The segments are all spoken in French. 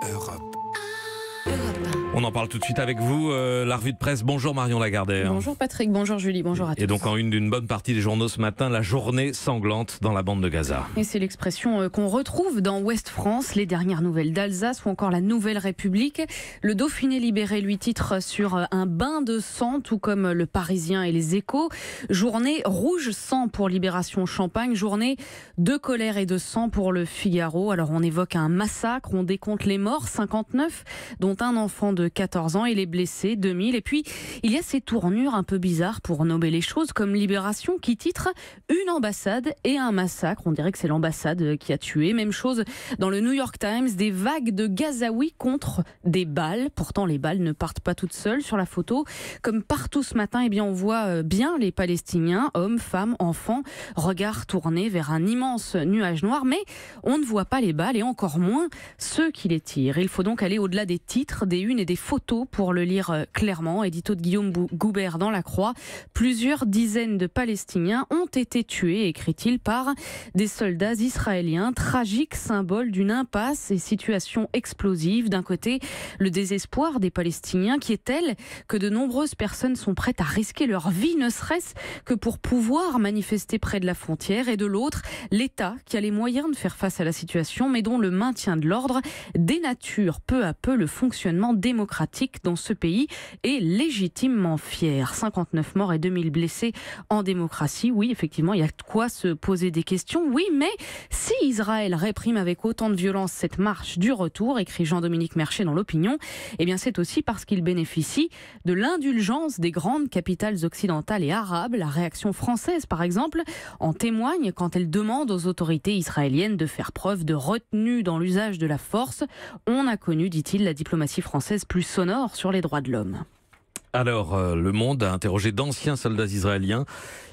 Europe. On en parle tout de suite avec vous, la revue de presse. Bonjour Marion Lagardère. Bonjour Patrick, bonjour Julie, bonjour à tous. Et donc en une d'une bonne partie des journaux ce matin, la journée sanglante dans la bande de Gaza. Et c'est l'expression qu'on retrouve dans Ouest France, les dernières nouvelles d'Alsace ou encore la Nouvelle République. Le Dauphiné libéré lui titre sur un bain de sang, tout comme le Parisien et les Échos. Journée rouge sang pour Libération Champagne, journée de colère et de sang pour le Figaro. Alors on évoque un massacre, on décompte les morts, 59, dont un enfant de 14 ans et les blessés, 2000. Et puis, il y a ces tournures un peu bizarres pour nommer les choses, comme Libération qui titre « Une ambassade et un massacre ». On dirait que c'est l'ambassade qui a tué. Même chose dans le New York Times, des vagues de Gazaouis contre des balles. Pourtant, les balles ne partent pas toutes seules sur la photo. Comme partout ce matin, eh bien, on voit bien les Palestiniens, hommes, femmes, enfants, regards tournés vers un immense nuage noir. Mais on ne voit pas les balles et encore moins ceux qui les tirent. Il faut donc aller au-delà des titres, des unes et des photos pour le lire clairement. Édito de Guillaume Goubert dans La Croix. Plusieurs dizaines de Palestiniens ont été tués, écrit-il, par des soldats israéliens. Tragique symbole d'une impasse et situation explosive. D'un côté, le désespoir des Palestiniens qui est tel que de nombreuses personnes sont prêtes à risquer leur vie, ne serait-ce que pour pouvoir manifester près de la frontière. Et de l'autre, l'État qui a les moyens de faire face à la situation, mais dont le maintien de l'ordre dénature peu à peu le fonctionnement démocratique dans ce pays est légitimement fier. 59 morts et 2000 blessés en démocratie. Oui, effectivement, il y a de quoi se poser des questions. Oui, mais si Israël réprime avec autant de violence cette marche du retour, écrit Jean-Dominique Merchet dans l'Opinion, eh bien c'est aussi parce qu'il bénéficie de l'indulgence des grandes capitales occidentales et arabes. La réaction française, par exemple, en témoigne quand elle demande aux autorités israéliennes de faire preuve de retenue dans l'usage de la force. On a connu, dit-il, la diplomatie française plus sonore sur les droits de l'homme. Alors, Le Monde a interrogé d'anciens soldats israéliens.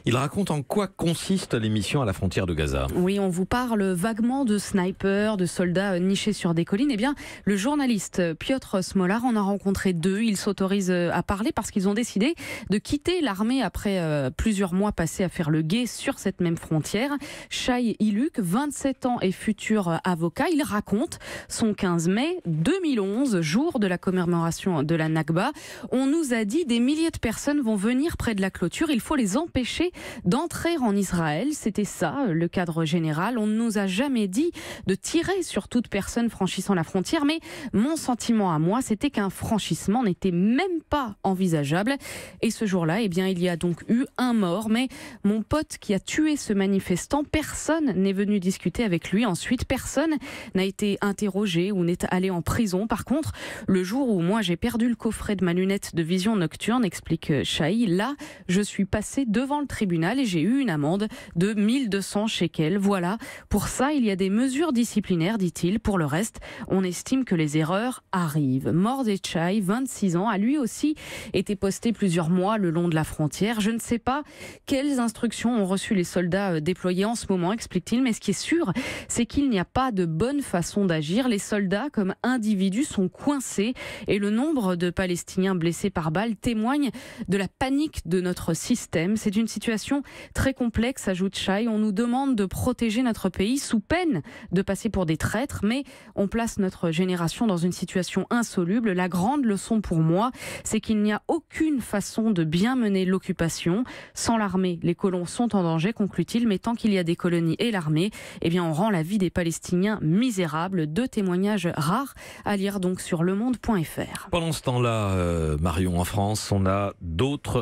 Il raconte en quoi consiste les missions à la frontière de Gaza. Oui, on vous parle vaguement de snipers, de soldats nichés sur des collines. Eh bien, le journaliste Piotr Smolar en a rencontré deux. Il s'autorise à parler parce qu'ils ont décidé de quitter l'armée après plusieurs mois passés à faire le guet sur cette même frontière. Shai Iluk, 27 ans et futur avocat, il raconte son 15 mai 2011, jour de la commémoration de la Nakba. On nous a dit des milliers de personnes vont venir près de la clôture. Il faut les empêcher d'entrer en Israël. C'était ça, le cadre général. On ne nous a jamais dit de tirer sur toute personne franchissant la frontière, mais mon sentiment à moi, c'était qu'un franchissement n'était même pas envisageable. Et ce jour-là, eh bien, il y a donc eu un mort, mais mon pote qui a tué ce manifestant, personne n'est venu discuter avec lui. Ensuite, personne n'a été interrogé ou n'est allé en prison. Par contre, le jour où moi j'ai perdu le coffret de ma lunette de vision nocturne, explique Shai, là, je suis passé devant le tribunal et j'ai eu une amende de 1200 shekels. Voilà, pour ça, il y a des mesures disciplinaires, dit-il. Pour le reste, on estime que les erreurs arrivent. Mordechai, Shai, 26 ans, a lui aussi été posté plusieurs mois le long de la frontière. Je ne sais pas quelles instructions ont reçu les soldats déployés en ce moment, explique-t-il, mais ce qui est sûr, c'est qu'il n'y a pas de bonne façon d'agir. Les soldats, comme individus, sont coincés et le nombre de Palestiniens blessés par balle témoigne de la panique de notre système. C'est une situation très complexe, ajoute Shai. On nous demande de protéger notre pays sous peine de passer pour des traîtres, mais on place notre génération dans une situation insoluble. La grande leçon pour moi, c'est qu'il n'y a aucune façon de bien mener l'occupation. Sans l'armée, les colons sont en danger, conclut-il, mais tant qu'il y a des colonies et l'armée, eh bien on rend la vie des Palestiniens misérable. Deux témoignages rares à lire donc sur lemonde.fr. Pendant ce temps-là, Marion, en France, on a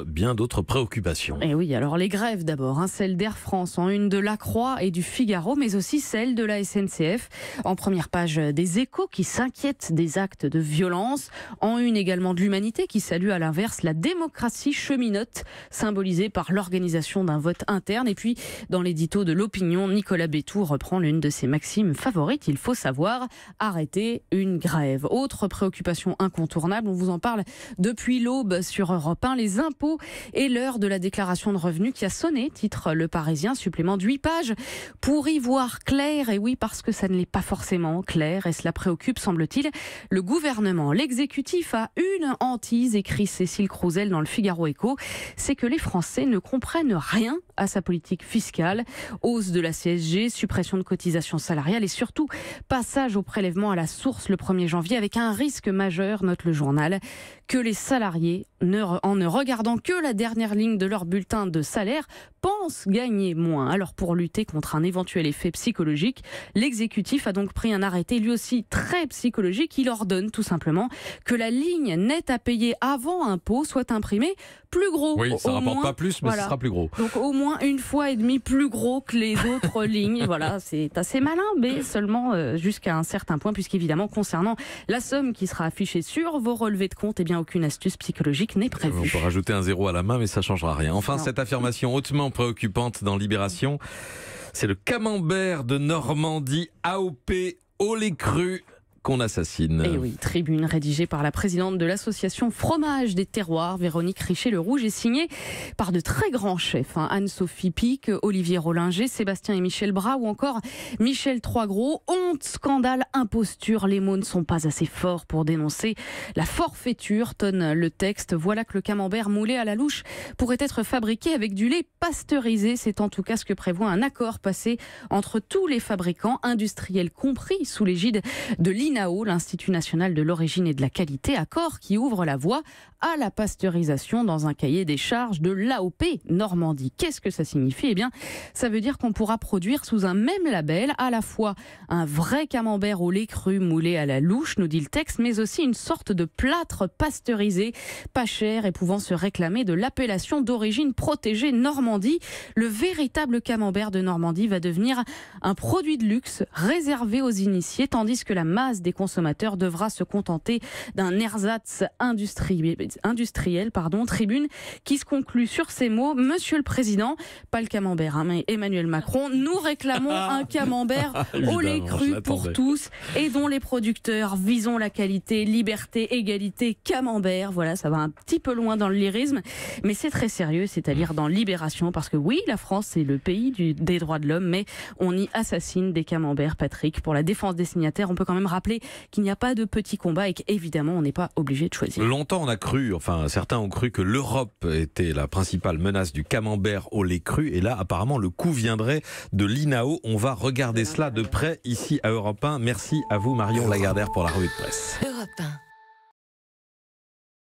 bien d'autres préoccupations. Et oui, alors les grèves d'abord, celle d'Air France en une de La Croix et du Figaro, mais aussi celle de la SNCF. En première page des Échos qui s'inquiètent des actes de violence. En une également de l'Humanité qui salue à l'inverse la démocratie cheminote, symbolisée par l'organisation d'un vote interne. Et puis dans l'édito de l'Opinion, Nicolas Bétou reprend l'une de ses maximes favorites. Il faut savoir arrêter une grève. Autre préoccupation incontournable, on vous en parle depuis l'aube. l'aube sur Europe 1, les impôts et l'heure de la déclaration de revenus qui a sonné, titre Le Parisien, supplément de 8 pages pour y voir clair. Et oui, parce que ça ne l'est pas forcément clair et cela préoccupe, semble-t-il, le gouvernement. L'exécutif a une hantise, écrit Cécile Crousel dans le Figaro Écho, c'est que les Français ne comprennent rien à sa politique fiscale. Hausse de la CSG, suppression de cotisations salariales et surtout passage au prélèvement à la source le 1er janvier avec un risque majeur, note le journal, que les salariés, en ne regardant que la dernière ligne de leur bulletin de salaire, pensent gagner moins. Alors pour lutter contre un éventuel effet psychologique, l'exécutif a donc pris un arrêté lui aussi très psychologique. Il ordonne tout simplement que la ligne nette à payer avant impôt soit imprimée plus gros. Oui, ça ne rapporte pas plus, mais ce sera plus gros. Donc au moins une fois et demie plus gros que les autres lignes. Voilà, c'est assez malin, mais seulement jusqu'à un certain point, puisqu'évidemment, concernant la somme qui sera affichée sur vos relevés de compte, eh bien aucune astuce psychologique n'est prévue. On peut rajouter un 0 à la main, mais ça ne changera rien. Enfin, cette affirmation hautement préoccupante dans Libération, c'est le camembert de Normandie, AOP, au lait cru, qu'on assassine. Et oui, tribune rédigée par la présidente de l'association Fromage des Terroirs, Véronique Richer-Le Rouge, et signée par de très grands chefs, Anne-Sophie Pic, Olivier Rollinger, Sébastien et Michel Bras ou encore Michel Troisgros. Honte, scandale, imposture, les mots ne sont pas assez forts pour dénoncer la forfaiture, tonne le texte. Voilà que le camembert moulé à la louche pourrait être fabriqué avec du lait pasteurisé. C'est en tout cas ce que prévoit un accord passé entre tous les fabricants, industriels compris, sous l'égide de l'INAO, l'Institut national de l'origine et de la qualité, accord qui ouvre la voie à la pasteurisation dans un cahier des charges de l'AOP Normandie. Qu'est-ce que ça signifie ? Eh bien, ça veut dire qu'on pourra produire sous un même label à la fois un vrai camembert au lait cru moulé à la louche, nous dit le texte, mais aussi une sorte de plâtre pasteurisé, pas cher et pouvant se réclamer de l'appellation d'origine protégée Normandie. Le véritable camembert de Normandie va devenir un produit de luxe réservé aux initiés, tandis que la masse des consommateurs devra se contenter d'un ersatz industriel. Tribune qui se conclut sur ces mots: Monsieur le Président, pas le camembert, mais Emmanuel Macron, nous réclamons un camembert au lait cru pour tous et dont les producteurs visons la qualité, liberté, égalité, camembert. Voilà, ça va un petit peu loin dans le lyrisme, mais c'est très sérieux, c'est-à-dire dans Libération, parce que oui, la France c'est le pays des droits de l'homme, mais on y assassine des camemberts. Patrick, pour la défense des signataires, on peut quand même rappeler qu'il n'y a pas de petit combat et qu'évidemment on n'est pas obligé de choisir. Longtemps on a cru, enfin certains ont cru que l'Europe était la principale menace du camembert au lait cru, et là apparemment le coup viendrait de l'INAO. On va regarder cela de près ici à Europe 1. Merci à vous Marion Lagardère pour la revue de presse. Europe 1.